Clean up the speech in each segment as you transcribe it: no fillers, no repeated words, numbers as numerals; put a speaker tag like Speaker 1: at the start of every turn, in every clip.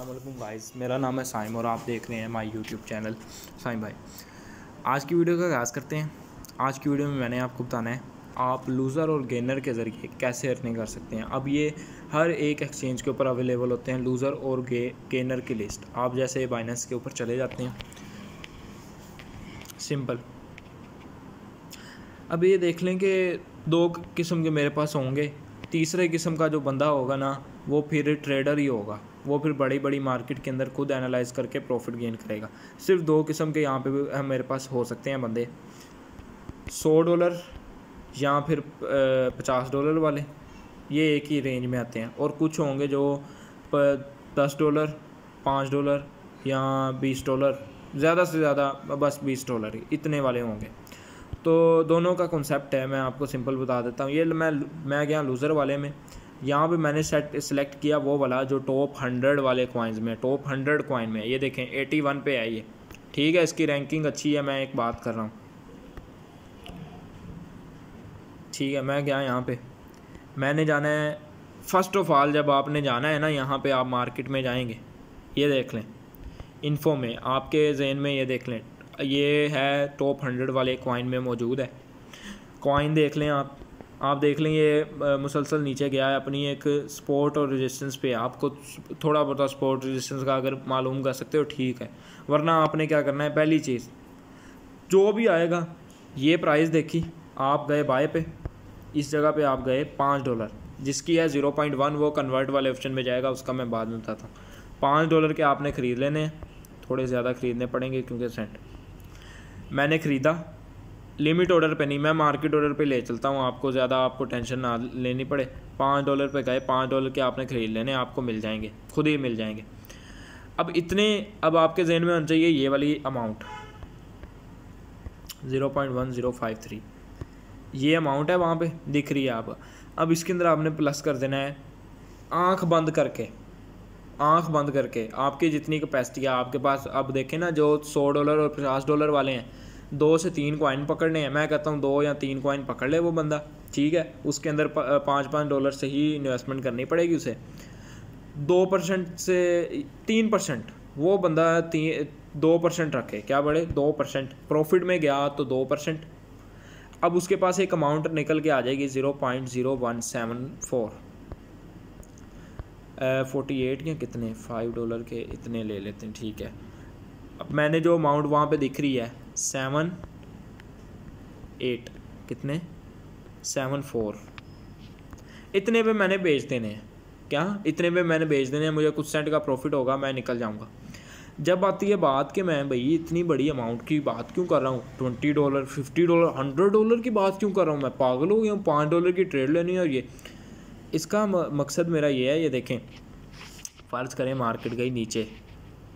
Speaker 1: अस्सलाम वालेकुम गाइस, मेरा नाम है साइम और आप देख रहे हैं माय यूट्यूब चैनल साइम भाई। आज की वीडियो का आगाज़ करते हैं। आज की वीडियो में मैंने आपको बताना है आप लूज़र और गेनर के ज़रिए कैसे अर्निंग कर सकते हैं। अब ये हर एक एक्सचेंज के ऊपर अवेलेबल होते हैं लूज़र और गेनर की लिस्ट। आप जैसे बाइनेंस के ऊपर चले जाते हैं, सिंपल। अब ये देख लें कि दो किस्म के मेरे पास होंगे। तीसरे किस्म का जो बंदा होगा ना, वो फिर ट्रेडर ही होगा। वो फिर बड़ी बड़ी मार्केट के अंदर खुद एनालाइज करके प्रॉफिट गेन करेगा। सिर्फ दो किस्म के यहाँ पे भी मेरे पास हो सकते हैं बंदे, $100 या फिर $50 वाले। ये एक ही रेंज में आते हैं। और कुछ होंगे जो $10, $5 या $20, ज़्यादा से ज़्यादा बस $20 ही, इतने वाले होंगे। तो दोनों का कॉन्सेप्ट है, मैं आपको सिंपल बता देता हूँ। ये मैं गया लूज़र वाले में। यहाँ पे मैंने सेलेक्ट किया वो वाला जो टॉप 100 वाले कॉइन्स में, टॉप 100 कॉइन में। ये देखें 81 पे है ये, ठीक है। इसकी रैंकिंग अच्छी है, मैं एक बात कर रहा हूँ, ठीक है। मैं गया यहाँ पे, मैंने जाना है फ़र्स्ट ऑफ ऑल, जब आपने जाना है ना यहाँ पे, आप मार्केट में जाएंगे, ये देख लें इन्फो में, आपके जहन में ये देख लें, ये है टॉप 100 वाले कॉइन में मौजूद है। कॉइन देख लें आप देख लें ये मुसलसल नीचे गया है अपनी एक सपोर्ट और रेजिस्टेंस पे। आपको थोड़ा बहुत सपोर्ट रेजिस्टेंस का अगर मालूम कर सकते हो ठीक है, वरना आपने क्या करना है, पहली चीज़ जो भी आएगा, ये प्राइस देखी, आप गए बाय पे, इस जगह पे आप गए $5, जिसकी है 0.1, वो कन्वर्ट वाले ऑप्शन में जाएगा, उसका मैं बाद में बताता हूँ। $5 के आपने ख़रीद लेने हैं, थोड़े ज़्यादा ख़रीदने पड़ेंगे क्योंकि सेंट मैंने ख़रीदा। लिमिट ऑर्डर पे नहीं, मैं मार्केट ऑर्डर पे ले चलता हूँ, आपको ज़्यादा आपको टेंशन ना लेनी पड़े। $5 पे गए, $5 के आपने ख़रीद लेने, आपको मिल जाएंगे, खुद ही मिल जाएंगे। अब इतने, अब आपके जहन में होना चाहिए ये वाली अमाउंट 0.1053, ये अमाउंट है वहाँ पे दिख रही है आप। अब इसके अंदर आपने प्लस कर देना है, आँख बंद करके, आँख बंद करके। आपकी जितनी कैपेसिटी है आपके पास, अब देखें ना, जो $100 और $50 वाले हैं, 2 से 3 कॉइन पकड़ने हैं। मैं कहता हूँ 2 या 3 कॉइन पकड़ ले वो बंदा, ठीक है। उसके अंदर $5 से ही इन्वेस्टमेंट करनी पड़ेगी उसे। 2% से 3%, वो बंदा 2% रखे, क्या बढ़े, 2% प्रॉफिट में गया तो 2%। अब उसके पास एक अमाउंट निकल के आ जाएगी 0.0174 48 या कितने, $5 के इतने ले लेते हैं, ठीक है। अब मैंने जो अमाउंट वहाँ पे दिख रही है 78, कितने, 74, इतने पे मैंने बेच देने हैं। क्या, इतने पे मैंने बेच देने हैं, मुझे कुछ सेंट का प्रॉफिट होगा, मैं निकल जाऊँगा। जब आती है बात कि मैं भाई इतनी बड़ी अमाउंट की बात क्यों कर रहा हूँ, $20, $50, $100 की बात क्यों कर रहा हूँ, मैं पागल हो गया हूँ, $5 की ट्रेड लेनी है। और ये इसका मकसद मेरा ये है, ये देखें, फ़र्ज़ करें मार्केट गई नीचे,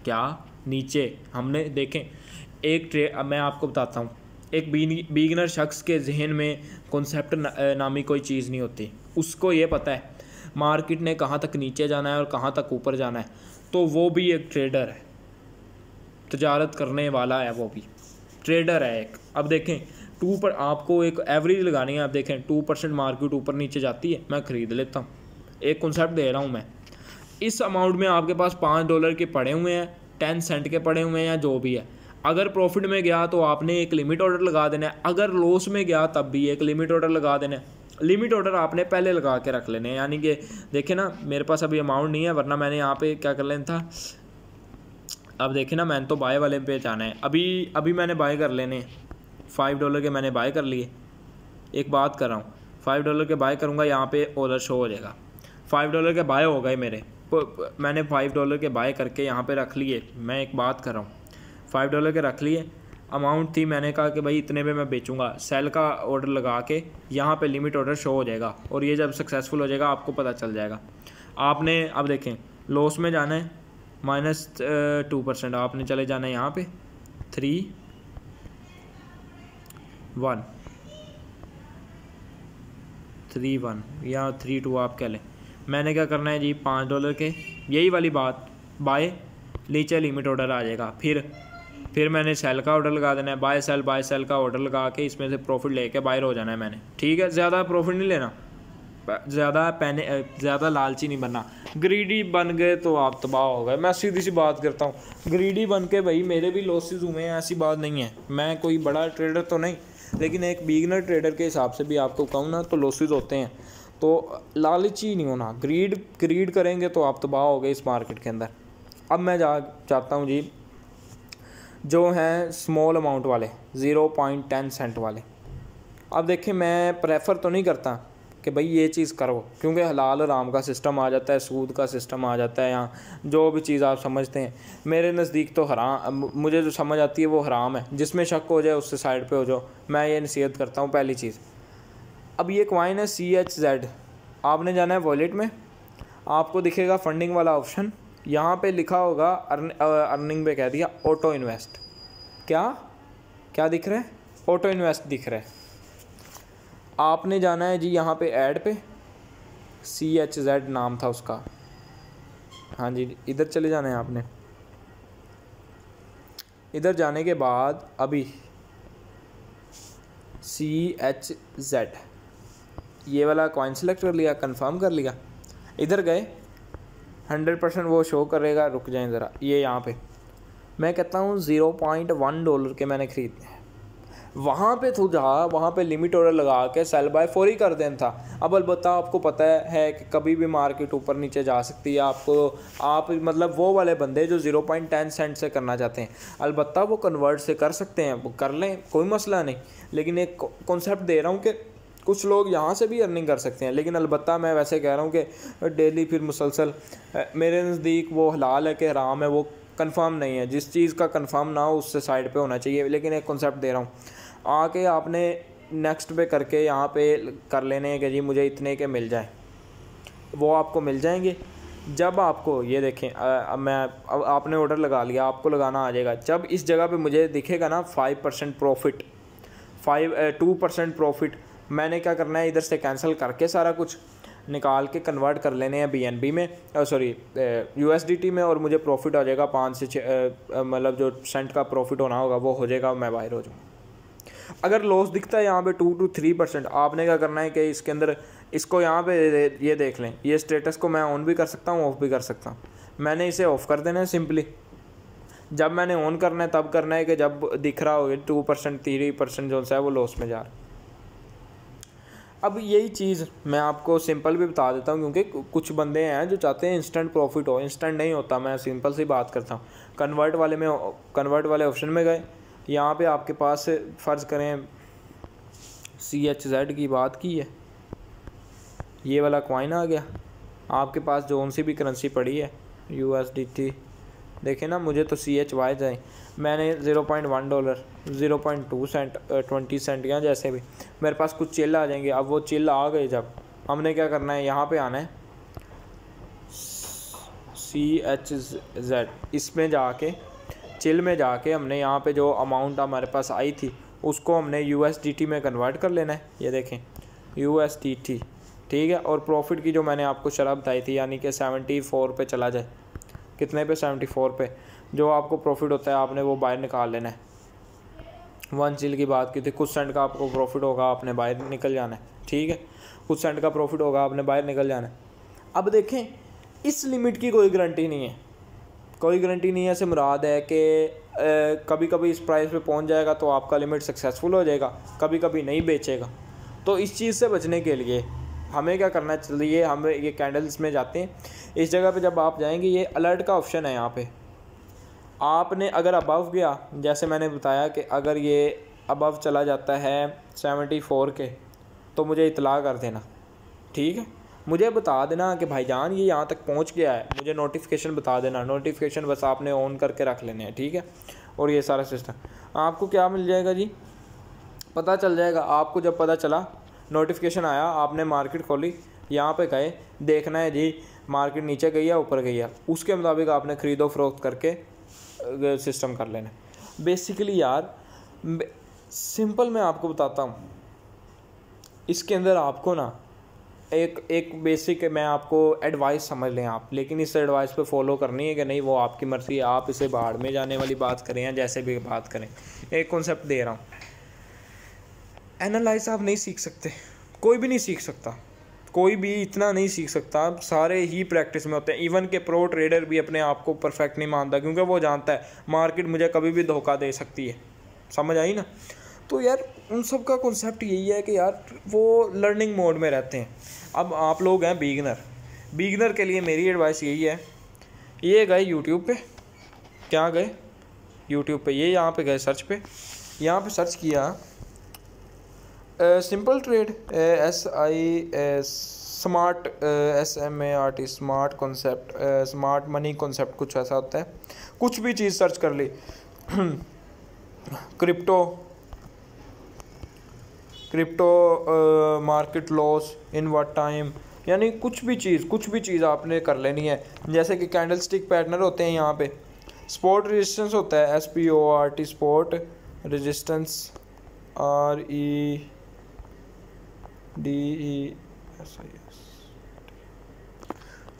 Speaker 1: क्या नीचे, हमने देखें एक ट्रेड, अब मैं आपको बताता हूँ, एक बिगिनर शख्स के जहन में कॉन्सेप्ट नामी कोई चीज़ नहीं होती। उसको ये पता है मार्केट ने कहाँ तक नीचे जाना है और कहाँ तक ऊपर जाना है, तो वो भी एक ट्रेडर है, तजारत करने वाला है, वो भी ट्रेडर है एक। अब देखें 2 पर आपको एक एवरेज लगानी है। आप देखें 2% मार्केट ऊपर नीचे जाती है, मैं ख़रीद लेता हूँ। एक कॉन्सेप्ट दे रहा हूँ मैं, इस अमाउंट में आपके पास $5 के पड़े हुए हैं, 10 सेंट के पड़े हुए हैं, या जो भी है। अगर प्रॉफिट में गया तो आपने एक लिमिट ऑर्डर लगा देना है, अगर लॉस में गया तब भी एक लिमिट ऑर्डर लगा देना है। लिमिट ऑर्डर आपने पहले लगा के रख लेने हैं, यानी कि देखें ना, मेरे पास अभी अमाउंट नहीं है, वरना मैंने यहाँ पे क्या कर लेना था। अब देखें ना, मैंने तो बाय वाले पे जाना है, अभी मैंने बाय कर लेने $5 के, मैंने बाय कर लिए। एक बात कर रहा हूँ, $5 के बाय करूँगा, यहाँ पे ऑर्डर शो हो जाएगा, $5 के बाय हो गए मेरे। मैंने $5 के बाय करके यहाँ पे रख लिए। मैं एक बात कर रहा हूँ, $5 के रख लिए, अमाउंट थी, मैंने कहा कि भाई इतने पे मैं बेचूंगा, सेल का ऑर्डर लगा के यहाँ पे लिमिट ऑर्डर शो हो जाएगा, और ये जब सक्सेसफुल हो जाएगा आपको पता चल जाएगा। आपने अब देखें लॉस में जाना है, -2%, आपने चले जाना है यहाँ पे 3 1 3 1 या 3 2 आप कह लें। मैंने क्या करना है जी, $5 के, यही वाली बात, बाय, नीचे लिमिट ऑर्डर आ जाएगा। फिर मैंने सेल का ऑर्डर लगा देना है, बाय सेल का ऑर्डर लगा के इसमें से प्रॉफिट लेके बाहर हो जाना है मैंने, ठीक है। ज़्यादा प्रॉफिट नहीं लेना, ज़्यादा लालची नहीं बनना। ग्रीडी बन गए तो आप तबाह हो गए। मैं सीधी सी बात करता हूँ, ग्रीडी बन के भाई मेरे भी लॉसेस हुए हैं, ऐसी बात नहीं है। मैं कोई बड़ा ट्रेडर तो नहीं, लेकिन एक बिगिनर ट्रेडर के हिसाब से भी आपको कहूँ ना तो लॉसेस होते हैं। तो लालची नहीं होना, ग्रीड करेंगे तो आप तबाह हो गए इस मार्केट के अंदर। अब मैं चाहता हूँ जी जो हैं स्मॉल अमाउंट वाले 0.10 सेंट वाले। अब देखिए मैं प्रेफर तो नहीं करता कि भाई ये चीज़ करो, क्योंकि हलाल हराम का सिस्टम आ जाता है, सूद का सिस्टम आ जाता है, यहाँ जो भी चीज़ आप समझते हैं। मेरे नज़दीक तो हराम, मुझे जो समझ आती है वो हराम है। जिसमें शक हो जाए उससे साइड पे हो जाओ, मैं ये नसीहत करता हूँ पहली चीज़। अब ये कॉइन है CHZ, आपने जाना है वॉलेट में, आपको दिखेगा फंडिंग वाला ऑप्शन, यहाँ पे लिखा होगा अर्निंग पे कह दिया ऑटो इन्वेस्ट। क्या दिख रहा है? ऑटो इन्वेस्ट दिख रहा है। आपने जाना है जी यहाँ पे ऐड पे, CHZ नाम था उसका, हाँ जी इधर चले जाना है आपने। इधर जाने के बाद अभी CHZ ये वाला कॉइन सेलेक्ट कर लिया, कंफर्म कर लिया, इधर गए 100% वो शो करेगा। रुक जाएं ज़रा, ये यहाँ पे मैं कहता हूँ $0.1 के मैंने खरीदने हैं। वहाँ पे तो वहाँ पे लिमिट ऑर्डर लगा के सेल बाय 4 ही कर देना था। अब अलबत्ता आपको पता है कि कभी भी मार्केट ऊपर नीचे जा सकती है। आप मतलब वो वाले बंदे जो 0.10 सेंट से करना चाहते हैं, अलबत्ता वो कन्वर्ट से कर सकते हैं, वो कर लें, कोई मसला नहीं। लेकिन एक कॉन्सेप्ट दे रहा हूँ कि कुछ लोग यहाँ से भी अर्निंग कर सकते हैं, लेकिन अलबत्ता मैं वैसे कह रहा हूँ कि डेली फिर मुसलसल मेरे नज़दीक वो हलाल है कि हराम है वो कंफर्म नहीं है। जिस चीज़ का कंफर्म ना हो उससे साइड पे होना चाहिए। लेकिन एक कॉन्सेप्ट दे रहा हूँ, आके आपने नेक्स्ट पे करके यहाँ पे कर लेने हैं कि जी मुझे इतने के मिल जाए, वो आपको मिल जाएंगे। जब आपको ये देखें अब आपने ऑर्डर लगा लिया, आपको लगाना आ जाएगा। जब इस जगह पे मुझे दिखेगा ना 5% प्रॉफिट, 2% प्रॉफिट, मैंने क्या करना है, इधर से कैंसिल करके सारा कुछ निकाल के कन्वर्ट कर लेने हैं BNB में, सॉरी USDT में, और मुझे प्रॉफिट आ जाएगा 5 से 6 मतलब जो सेंट का प्रॉफिट होना होगा वो हो जाएगा, मैं बाहर हो जाऊँगा। अगर लॉस दिखता है यहाँ पे 2 to 3%, आपने क्या करना है कि इसके अंदर इसको यहाँ पे ये देख लें, ये स्टेटस को मैं ऑन भी कर सकता हूँ, ऑफ भी कर सकता हूँ। मैंने इसे ऑफ़ कर देना है सिंपली। जब मैंने ऑन करना है तब करना है कि जब दिख रहा होगा 2% 3% जो है वो लॉस में जा रहा है। अब यही चीज़ मैं आपको सिंपल भी बता देता हूँ, क्योंकि कुछ बंदे हैं जो चाहते हैं इंस्टेंट प्रॉफिट हो। इंस्टेंट नहीं होता, मैं सिंपल सी बात करता हूँ। कन्वर्ट वाले ऑप्शन में गए, यहाँ पे आपके पास फ़र्ज़ करें CHZ की बात की है, ये वाला कॉइन आ गया आपके पास, जो सी भी करेंसी पड़ी है USDT, देखें ना, मुझे तो CHY जाए, मैंने $0.1, 0.2 सेंट, 20 सेंट या जैसे भी मेरे पास कुछ चिल आ जाएंगे। अब वो चिल आ गए, जब हमने क्या करना है, यहाँ पे आना है CHZ, इसमें जाके चिल में जाके हमने यहाँ पे जो अमाउंट हमारे पास आई थी उसको हमने USDT में कन्वर्ट कर लेना है। ये देखें USDT, ठीक है। और प्रॉफिट की जो मैंने आपको शरह बताई थी, यानी कि 74 पे चला जाए, कितने पे, 74 पे जो आपको प्रॉफिट होता है आपने वो बाहर निकाल लेना है। 1 चिल की बात की थी, कुछ सेंट का आपको प्रॉफिट होगा, आपने बाहर निकल जाना है, ठीक है। कुछ सेंट का प्रॉफिट होगा, आपने बाहर निकल जाना है। अब देखें, इस लिमिट की कोई गारंटी नहीं है, कोई गारंटी नहीं है। से मुराद है कि कभी कभी इस प्राइस पे पहुंच जाएगा तो आपका लिमिट सक्सेसफुल हो जाएगा, कभी कभी नहीं बेचेगा। तो इस चीज़ से बचने के लिए हमें क्या करना चाहिए, हम ये कैंडल्स में जाते हैं, इस जगह पे जब आप जाएंगे ये अलर्ट का ऑप्शन है। यहाँ पे आपने अगर अबव गया, जैसे मैंने बताया कि अगर ये अबव चला जाता है 74 के, तो मुझे इतला कर देना, ठीक है। मुझे बता देना कि भाईजान ये यहाँ तक पहुँच गया है, मुझे नोटिफिकेशन बता देना। नोटिफिकेशन बस आपने ऑन करके रख लेने हैं, ठीक है। और ये सारा सिस्टम आपको क्या मिल जाएगा जी, पता चल जाएगा आपको। जब पता चला, नोटिफिकेशन आया, आपने मार्केट खोली, यहाँ पे गए, देखना है जी मार्केट नीचे गई है ऊपर गई है, उसके मुताबिक आपने ख़रीदो फरोख्त करके सिस्टम कर लेना। बेसिकली यार सिंपल मैं आपको बताता हूँ, इसके अंदर आपको ना एक बेसिक मैं आपको एडवाइस समझ लें आप, लेकिन इस एडवाइस पे फॉलो करनी है कि नहीं वो आपकी मर्ज़ी है। आप इसे बाहर में जाने वाली बात करें या जैसे भी बात करें, एक कॉन्सेप्ट दे रहा हूँ। एनालाइज आप नहीं सीख सकते, कोई भी नहीं सीख सकता, कोई भी इतना नहीं सीख सकता, सारे ही प्रैक्टिस में होते हैं। इवन के प्रो ट्रेडर भी अपने आप को परफेक्ट नहीं मानता, क्योंकि वो जानता है मार्केट मुझे कभी भी धोखा दे सकती है। समझ आई ना? तो यार उन सब का कॉन्सेप्ट यही है कि यार वो लर्निंग मोड में रहते हैं। अब आप लोग हैं बिगिनर के लिए मेरी एडवाइस यही है, ये गए यूट्यूब पे, क्या गए यूट्यूब पे, ये यहाँ पे गए सर्च पे, यहाँ पे सर्च किया simple trade, smart SMART smart concept, smart money concept, कुछ ऐसा होता है। कुछ भी चीज़ सर्च कर ली crypto market loss in what time, यानी कुछ भी चीज़ आपने कर लेनी है। जैसे कि कैंडल स्टिक पैटर्न होते हैं, यहाँ पे स्पॉट रेजिस्टेंस होता है, SPORT spot resistance, REDESIS,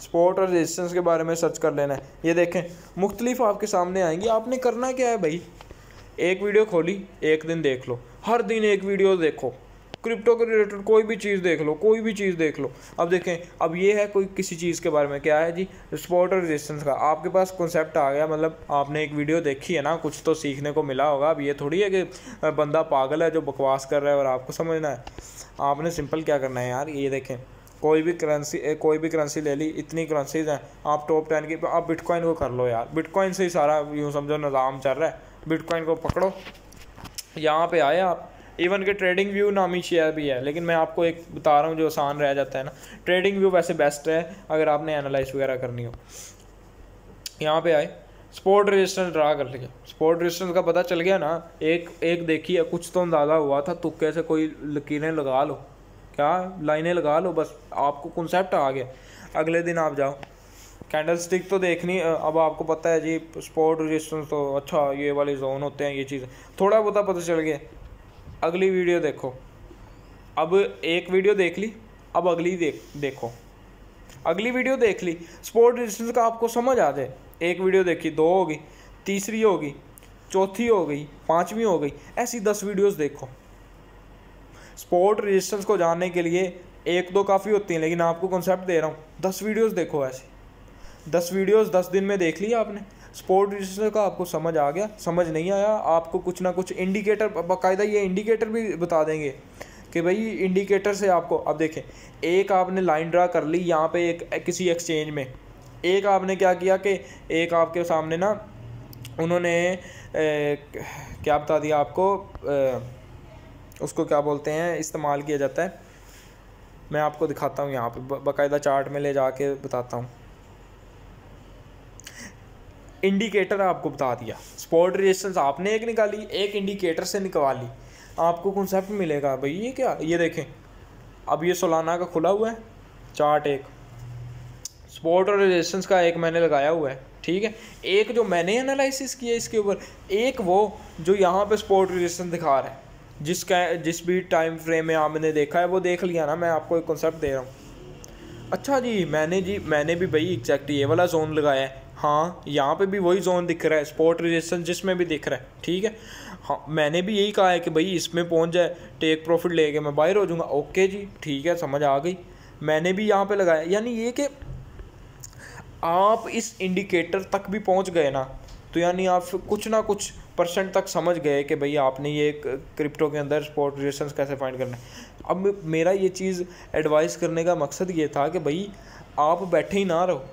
Speaker 1: spot और रेजिस्टेंस के बारे में सर्च कर लेना है। ये देखें मुख्तलिफ आपके सामने आएंगी। आपने करना क्या है भाई, एक वीडियो खोली, एक दिन देख लो, हर दिन एक वीडियो देखो, क्रिप्टो के रिलेटेड कोई भी चीज़ देख लो। अब देखें, अब ये है कोई किसी चीज़ के बारे में, क्या है जी, स्पॉट और रेजिस्टेंस का आपके पास कॉन्सेप्ट आ गया, मतलब आपने एक वीडियो देखी है ना, कुछ तो सीखने को मिला होगा। अब ये थोड़ी है कि बंदा पागल है जो बकवास कर रहा है और आपको समझना है। आपने सिंपल क्या करना है यार, ये देखें कोई भी करेंसी ले ली, इतनी करेंसीज हैं, आप टॉप 10 की, आप बिटकॉइन को कर लो यार, बिटकॉइन से ही सारा यूँ समझो निज़ाम चल रहा है। बिटकॉइन को पकड़ो, यहाँ पे आए आप। इवन के ट्रेडिंग व्यू नामी शेयर भी है, लेकिन मैं आपको एक बता रहा हूँ जो आसान रह जाता है ना। ट्रेडिंग व्यू वैसे बेस्ट है अगर आपने एनालाइज वगैरह करनी हो। यहाँ पे आए, स्पॉट रेजिस्टेंस ड्रा कर लिया, स्पॉट रेजिस्टेंस का पता चल गया ना, एक देखी है, कुछ तो अंदाज़ा हुआ था, तुक्के से कोई लकीरें लगा लो, क्या लाइनें लगा लो, बस आपको कॉन्सेप्ट आ गया। अगले दिन आप जाओ, कैंडल स्टिक तो देखनी, अब आपको पता है जी स्पॉट रेजिस्टेंस तो अच्छा ये वाले जोन होते हैं, ये चीज़ थोड़ा बहुत पता चल गया। अगली वीडियो देखो, अब एक वीडियो देख ली, अब अगली देखो, अगली वीडियो देख ली, स्पॉट रेजिस्टेंस का आपको समझ आ जाए। एक वीडियो देखी, 2 होगी, तीसरी होगी, चौथी हो गई, 5वीं हो गई, ऐसी 10 वीडियोस देखो। स्पॉट रेजिस्टेंस को जानने के लिए 1-2 काफ़ी होती हैं, लेकिन आपको कॉन्सेप्ट दे रहा हूँ, 10 वीडियोस देखो। ऐसी 10 वीडियोस 10 दिन में देख लिया आपने, स्पॉट रेजिस्टेंस का आपको समझ आ गया। समझ नहीं आया, आपको कुछ ना कुछ इंडिकेटर, बाकायदा ये इंडिकेटर भी बता देंगे कि भाई इंडिकेटर से आपको, अब देखें एक आपने लाइन ड्रा कर ली यहाँ पे एक किसी एक्सचेंज में, एक आपने क्या किया कि एक आपके सामने ना उन्होंने क्या बता दिया आपको, उसको क्या बोलते हैं, इस्तेमाल किया जाता है, मैं आपको दिखाता हूँ यहाँ पे बाकायदा चार्ट में ले जाके बताता हूँ। इंडिकेटर आपको बता दिया, स्पॉट रेजिस्टेंस आपने एक निकाली, एक इंडिकेटर से निकलवा ली, आपको कॉन्सेप्ट मिलेगा भाई ये क्या। ये देखें, अब ये सोलाना का खुला हुआ है चार्ट, एक स्पॉट और रेजिस्टेंस का एक मैंने लगाया हुआ है, ठीक है। एक जो मैंने एनालिसिस किया इसके ऊपर, एक वो जो यहाँ पे स्पॉट रेजिस्टेंस दिखा रहा है, जिस भी टाइम फ्रेम में आपने देखा है वो देख लिया ना। मैं आपको एक कॉन्सेप्ट दे रहा हूँ। अच्छा जी मैंने भी भाई एग्जैक्ट ये वाला जोन लगाया है, हाँ यहाँ पे भी वही जोन दिख रहा है, स्पॉट रेजिस्टेंस जिसमें भी दिख रहा है, ठीक है। हाँ मैंने भी यही कहा है कि भाई इसमें पहुँच जाए, टेक प्रॉफिट लेके मैं बाहर हो जाऊँगा। ओके जी ठीक है, समझ आ गई, मैंने भी यहाँ पे लगाया। यानी ये कि आप इस इंडिकेटर तक भी पहुँच गए ना, तो यानी आप कुछ ना कुछ % तक समझ गए कि भाई आपने ये क्रिप्टो के अंदर स्पॉट रेजिस्टेंस कैसे फाइंड करना है। अब मेरा ये चीज़ एडवाइस करने का मकसद ये था कि भाई आप बैठे ही ना रहो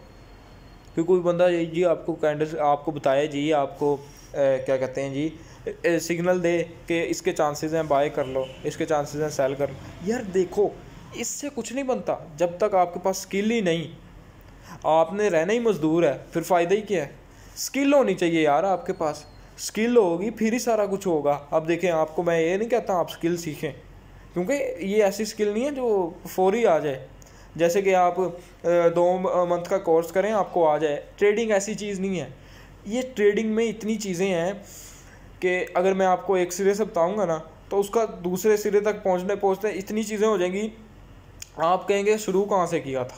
Speaker 1: कि कोई बंदा जी आपको कैंडल आपको बताए जी, आपको क्या कहते हैं जी, सिग्नल दे कि इसके चांसेस हैं बाय कर लो, इसके चांसेस हैं सेल कर लो। यार देखो इससे कुछ नहीं बनता जब तक आपके पास स्किल ही नहीं। आपने रहना ही मजदूर है, फिर फ़ायदा ही क्या है। स्किल होनी चाहिए यार आपके पास, स्किल होगी फिर ही सारा कुछ होगा। अब देखें, आपको मैं ये नहीं कहता आप स्किल सीखें, क्योंकि ये ऐसी स्किल नहीं है जो फौरी आ जाए। जैसे कि आप 2 मंथ का कोर्स करें आपको आ जाए, ट्रेडिंग ऐसी चीज़ नहीं है। ये ट्रेडिंग में इतनी चीज़ें हैं कि अगर मैं आपको एक सिरे से बताऊंगा ना, तो उसका दूसरे सिरे तक पहुँचते इतनी चीज़ें हो जाएंगी, आप कहेंगे शुरू कहाँ से किया था।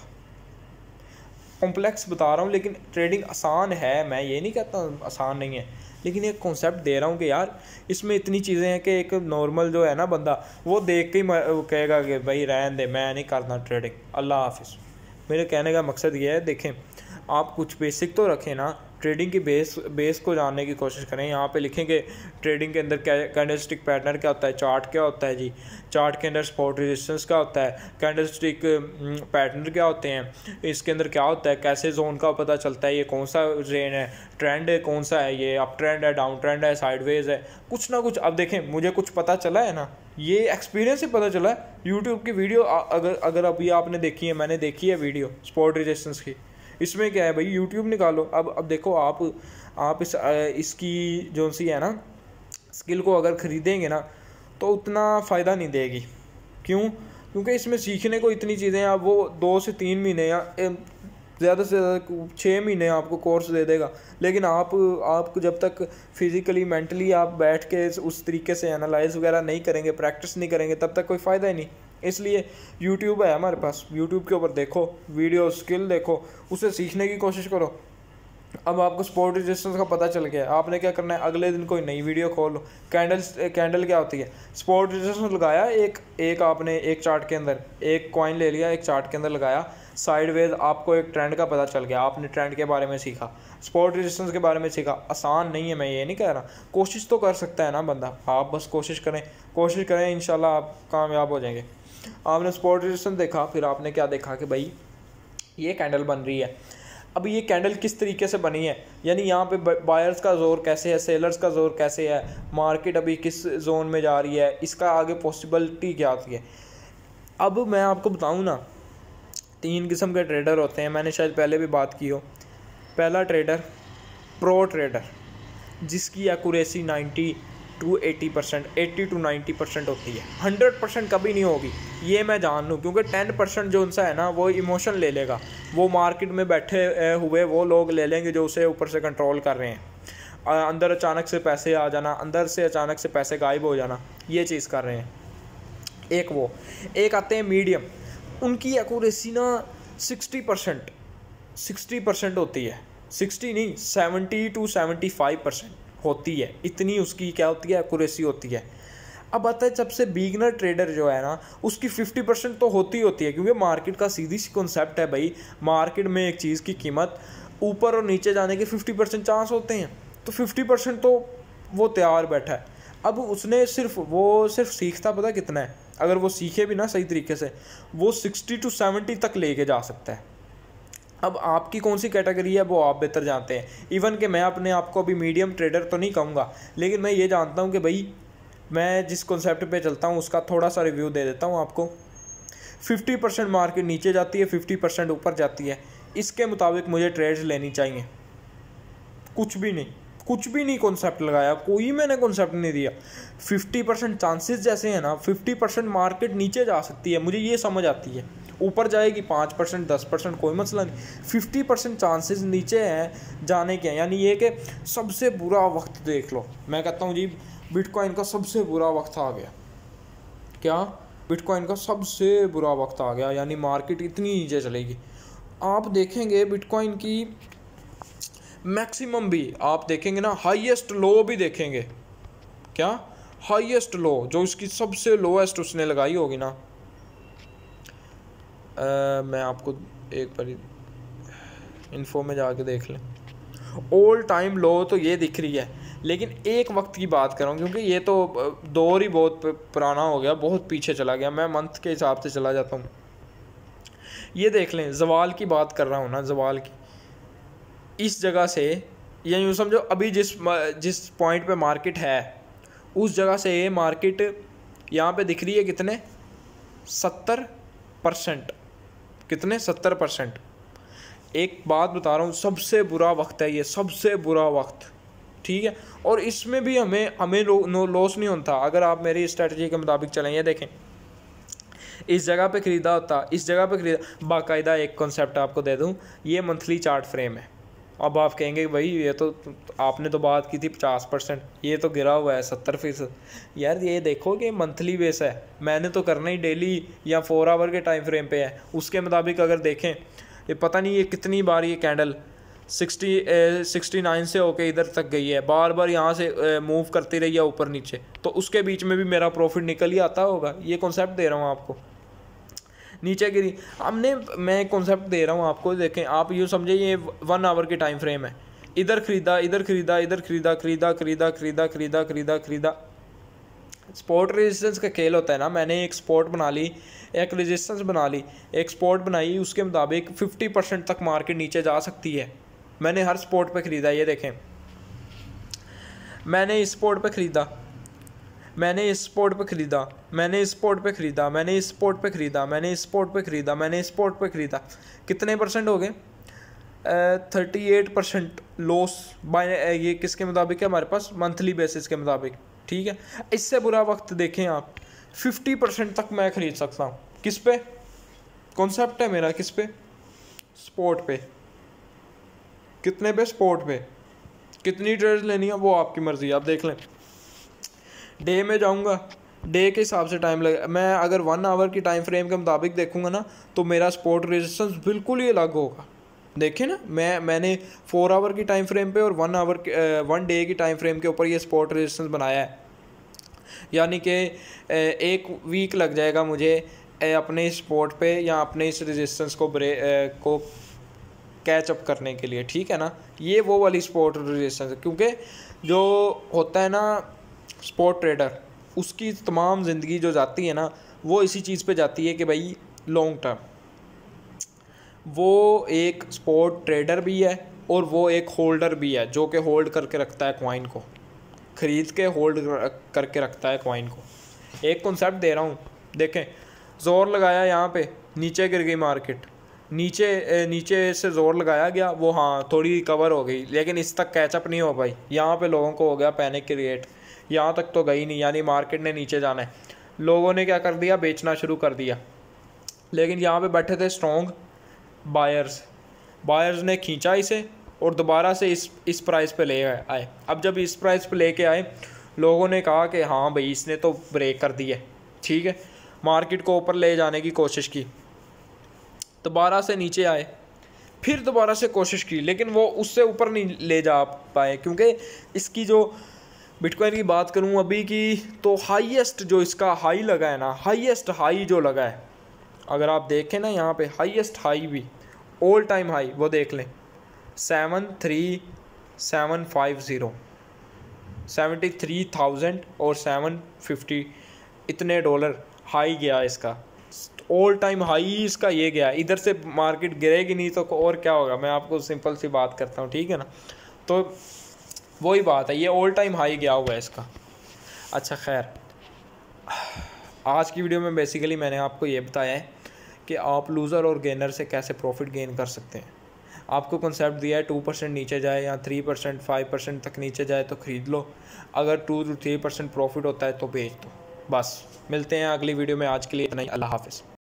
Speaker 1: कॉम्प्लेक्स बता रहा हूँ, लेकिन ट्रेडिंग आसान है, मैं ये नहीं कहता आसान नहीं है, लेकिन एक कॉन्सेप्ट दे रहा हूँ कि यार इसमें इतनी चीज़ें हैं कि एक नॉर्मल जो है ना बंदा, वो देख के ही कहेगा कि भाई रहने दे, मैं नहीं करना ट्रेडिंग, अल्लाह हाफिज़। मेरे कहने का मकसद ये है, देखें आप कुछ बेसिक तो रखें ना, ट्रेडिंग की बेस को जानने की कोशिश करें। यहाँ पे लिखेंगे ट्रेडिंग के अंदर कैंडलस्टिक पैटर्न क्या होता है, चार्ट क्या होता है जी, चार्ट के अंदर सपोर्ट रेजिस्टेंस क्या होता है, कैंडलस्टिक पैटर्न क्या होते हैं, इसके अंदर क्या होता है, कैसे जोन का पता चलता है, ये कौन सा रेन है, ट्रेंड है कौन सा है, ये अप ट्रेंड है, डाउन ट्रेंड है, साइडवेज है, कुछ ना कुछ। अब देखें मुझे कुछ पता चला है ना, ये एक्सपीरियंस से पता चला है। यूट्यूब की वीडियो अगर अभी आपने देखी है, मैंने देखी है वीडियो सपोर्ट रेजिस्टेंस की, इसमें क्या है भाई, यूट्यूब निकालो। अब देखो आप इसकी जो सी है ना स्किल को अगर ख़रीदेंगे ना तो उतना फ़ायदा नहीं देगी। क्यों? क्योंकि इसमें सीखने को इतनी चीज़ें हैं। अब वो 2 से 3 महीने या ज़्यादा से ज़्यादा 6 महीने आपको कोर्स दे देगा, लेकिन आप जब तक फिज़िकली मेंटली आप बैठ के उस तरीके से एनालाइज वगैरह नहीं करेंगे, प्रैक्टिस नहीं करेंगे, तब तक कोई फ़ायदा ही नहीं। इसलिए यूट्यूब है हमारे पास, यूट्यूब के ऊपर देखो वीडियो, स्किल देखो, उसे सीखने की कोशिश करो। अब आपको सपोर्ट रेजिस्टेंस का पता चल गया, आपने क्या करना है, अगले दिन कोई नई वीडियो खोल लो। कैंडल क्या होती है, सपोर्ट रेजिस्टेंस लगाया एक आपने एक चार्ट के अंदर, एक कॉइन ले लिया, एक चार्ट के अंदर लगाया, साइडवेज आपको एक ट्रेंड का पता चल गया, आपने ट्रेंड के बारे में सीखा, सपोर्ट रेजिस्टेंस के बारे में सीखा। आसान नहीं है, मैं ये नहीं कह रहा, कोशिश तो कर सकता है ना बंदा, आप बस कोशिश करें इंशाल्लाह आप कामयाब हो जाएंगे। आपने सपोर्ट रेजिस्टेंस देखा, फिर आपने क्या देखा कि भाई ये कैंडल बन रही है। अब ये कैंडल किस तरीके से बनी है, यानी यहाँ पे बायर्स का जोर कैसे है, सेलर्स का जोर कैसे है, मार्केट अभी किस जोन में जा रही है, इसका आगे पॉसिबिलिटी क्या आती है। अब मैं आपको बताऊँ ना, 3 किस्म के ट्रेडर होते हैं, मैंने शायद पहले भी बात की हो। पहला ट्रेडर प्रो ट्रेडर, जिसकी एक्यूरेसी 90 to 80%, 80 to 90% होती है, 100% कभी नहीं होगी, ये मैं जान लूँ। क्योंकि 10% जो उनसा है ना वो इमोशन ले लेगा, वो मार्केट में बैठे हुए वो लोग ले लेंगे जो उसे ऊपर से कंट्रोल कर रहे हैं। अंदर अचानक से पैसे आ जाना, अंदर से अचानक से पैसे गायब हो जाना, ये चीज़ कर रहे हैं। एक आते हैं मीडियम, उनकी एक्यूरेसी ना 60% होती है, 60 नहीं 70 to 75% होती है, इतनी उसकी क्या होती है, एक्यूरेसी होती है। अब आता है सबसे बिगनर ट्रेडर जो है ना, उसकी 50% तो होती है, क्योंकि मार्केट का सीधी सी कॉन्सेप्ट है भाई, मार्केट में एक चीज़ की कीमत ऊपर और नीचे जाने के 50% चांस होते हैं, तो 50% तो वो तैयार बैठा है। अब उसने सिर्फ सीखता पता कितना है, अगर वो सीखे भी ना सही तरीके से, वो 60 to 70 तक लेके जा सकता है। अब आपकी कौन सी कैटेगरी है वो आप बेहतर जानते हैं। इवन कि मैं अपने आप को अभी मीडियम ट्रेडर तो नहीं कहूँगा, लेकिन मैं ये जानता हूँ कि भाई मैं जिस कॉन्सेप्ट पे चलता हूँ उसका थोड़ा सा रिव्यू दे देता हूँ आपको। 50% मार्केट नीचे जाती है, 50% ऊपर जाती है, इसके मुताबिक मुझे ट्रेड्स लेनी चाहिए। कुछ भी नहीं कॉन्सेप्ट लगाया, कोई मैंने कॉन्सेप्ट नहीं दिया। 50% चांसेस जैसे हैं ना, 50% मार्केट नीचे जा सकती है, मुझे ये समझ आती है, ऊपर जाएगी 5% 10% कोई मसला नहीं, 50% चांसेस नीचे हैं जाने के। यानी ये कि सबसे बुरा वक्त देख लो, मैं कहता हूँ जी बिटकॉइन का सबसे बुरा वक्त आ गया। क्या? बिटकॉइन का सबसे बुरा वक्त आ गया, यानी मार्केट इतनी नीचे चलेगी। आप देखेंगे बिटकॉइन की मैक्सिमम भी आप देखेंगे ना, हाईएस्ट लो भी देखेंगे। क्या? हाईएस्ट लो जो इसकी सबसे लोएस्ट उसने लगाई होगी ना, मैं आपको एक बार इन्फो में जाके देख लें, ऑल टाइम लो तो ये दिख रही है, लेकिन एक वक्त की बात कर रहा हूँ क्योंकि ये तो दौर ही बहुत पुराना हो गया, बहुत पीछे चला गया, मैं मंथ के हिसाब से चला जाता हूँ। ये देख लें, जवाल की बात कर रहा हूँ ना, जवाल की इस जगह से, या यूँ समझो अभी जिस पॉइंट पे मार्केट है उस जगह से मार्केट यहाँ पे दिख रही है कितने, 70%, कितने 70%। एक बात बता रहा हूँ, सबसे बुरा वक्त है ये, सबसे बुरा वक्त, ठीक है। और इसमें भी हमें लॉस नहीं होता अगर आप मेरी स्ट्रेटजी के मुताबिक चलें। ये देखें, इस जगह पे ख़रीदा होता, इस जगह पे ख़रीदा, बाकायदा एक कॉन्सेप्ट आपको दे दूँ, ये मंथली चार्ट फ्रेम है। अब आप कहेंगे भाई ये तो आपने तो बात की थी 50%, ये तो गिरा हुआ है 70%। यार ये देखो कि मंथली बेस है, मैंने तो करना ही डेली या 4 आवर के टाइम फ्रेम पे है। उसके मुताबिक अगर देखें ये पता नहीं ये कितनी बार ये कैंडल 69 से होके इधर तक गई है, बार बार यहाँ से मूव करती रही है ऊपर नीचे, तो उसके बीच में भी मेरा प्रॉफिट निकल ही आता होगा। ये कॉन्सेप्ट दे रहा हूँ आपको। नीचे गिरी मैं कॉन्सेप्ट दे रहा हूँ आपको, देखें आप यूँ समझे ये 1 आवर की टाइम फ्रेम है, इधर खरीदा, इधर खरीदा, इधर खरीदा, खरीदा खरीदा खरीदा खरीदा खरीदा खरीदा। स्पॉट रेजिस्टेंस का खेल होता है ना। मैंने एक स्पॉट बना ली, एक रेजिस्टेंस बना ली, एक स्पॉट बनाई, उसके मुताबिक 50% तक मार्केट नीचे जा सकती है। मैंने हर स्पॉट पे ख़रीदा, ये देखें मैंने इस स्पॉट पे ख़रीदा, मैंने इस स्पॉट पे ख़रीदा, मैंने इस स्पॉट पे ख़रीदा, मैंने इस स्पॉट पे ख़रीदा, मैंने इस स्पॉट पे ख़रीदा, मैंने इस स्पॉट पे ख़रीदा। कितने परसेंट हो गए? 38% लॉस बाय ये किसके मुताबिक है हमारे पास? मंथली बेसिस के मुताबिक, ठीक है। इससे बुरा वक्त देखें आप, 50% तक मैं ख़रीद सकता हूँ। किस पे? कॉन्सेप्ट है मेरा किस पे? स्पॉट पे। कितने पे? स्पॉट पे। कितनी ट्रेड लेनी है वो आपकी मर्ज़ी, आप देख लें। डे में जाऊँगा, डे के हिसाब से टाइम लगेगा। मैं अगर 1 आवर की टाइम फ्रेम के मुताबिक देखूँगा ना, तो मेरा स्पॉट रेजिस्टेंस बिल्कुल ही अलग होगा। देखिए ना, मैंने 4 आवर की टाइम फ्रेम पे और 1 डे की टाइम फ्रेम के ऊपर ये स्पॉट रेजिस्टेंस बनाया है। यानी कि 1 वीक लग जाएगा मुझे अपने स्पॉट पे या अपने इस रेजिस्टेंस को कैच अप करने के लिए, ठीक है ना। ये वो वाली स्पॉट रेजिस्टेंस है, क्योंकि जो होता है ना स्पॉट ट्रेडर, उसकी तमाम ज़िंदगी जो जाती है ना, वो इसी चीज़ पे जाती है कि भाई लॉन्ग टर्म। वो एक स्पॉट ट्रेडर भी है और वो एक होल्डर भी है, जो कि होल्ड करके रखता है कॉइन को, ख़रीद के होल्ड करके रखता है कॉइन को। एक कॉन्सेप्ट दे रहा हूँ, देखें ज़ोर लगाया यहाँ पे, नीचे गिर गई मार्केट, नीचे से ज़ोर लगाया गया, वो हाँ थोड़ी रिकवर हो गई, लेकिन इस तक कैचअप नहीं हो पाई। यहाँ पे लोगों को हो गया पैनिक क्रिएट, यहाँ तक तो गई नहीं, यानी मार्केट ने नीचे जाना है। लोगों ने क्या कर दिया? बेचना शुरू कर दिया। लेकिन यहाँ पे बैठे थे स्ट्रॉन्ग बायर्स ने खींचा इसे और दोबारा से इस प्राइस पे ले आए। अब जब इस प्राइस पे लेके आए, लोगों ने कहा कि हाँ भाई इसने तो ब्रेक कर दिया, ठीक है, मार्केट को ऊपर ले जाने की कोशिश की, दोबारा से नीचे आए, फिर दोबारा से कोशिश की, लेकिन वो उससे ऊपर नहीं ले जा पाए, क्योंकि इसकी जो बिटकॉइन की बात करूं अभी की, तो हाईएस्ट जो इसका हाई लगा है ना, हाईएस्ट हाई जो लगा है, अगर आप देखें ना यहाँ पे हाईएस्ट हाई भी ऑल टाइम हाई वो देख लें, 73750, 73,000 और 750 इतने डॉलर हाई गया इसका, ऑल टाइम हाई इसका ये गया। इधर से मार्केट गिरेगी नहीं तो और क्या होगा? मैं आपको सिंपल सी बात करता हूँ, ठीक है ना। तो वही बात है, ये ऑल टाइम हाई गया हुआ है इसका। अच्छा खैर, आज की वीडियो में बेसिकली मैंने आपको ये बताया है कि आप लूज़र और गेनर से कैसे प्रॉफिट गेन कर सकते हैं। आपको कॉन्सेप्ट दिया है 2% नीचे जाए या 3% 5% तक नीचे जाए तो ख़रीद लो, अगर 2 to 3% प्रॉफिट होता है तो बेच दो। बस मिलते हैं अगली वीडियो में, आज के लिए इतना ही। अल्लाह हाफ़िज़।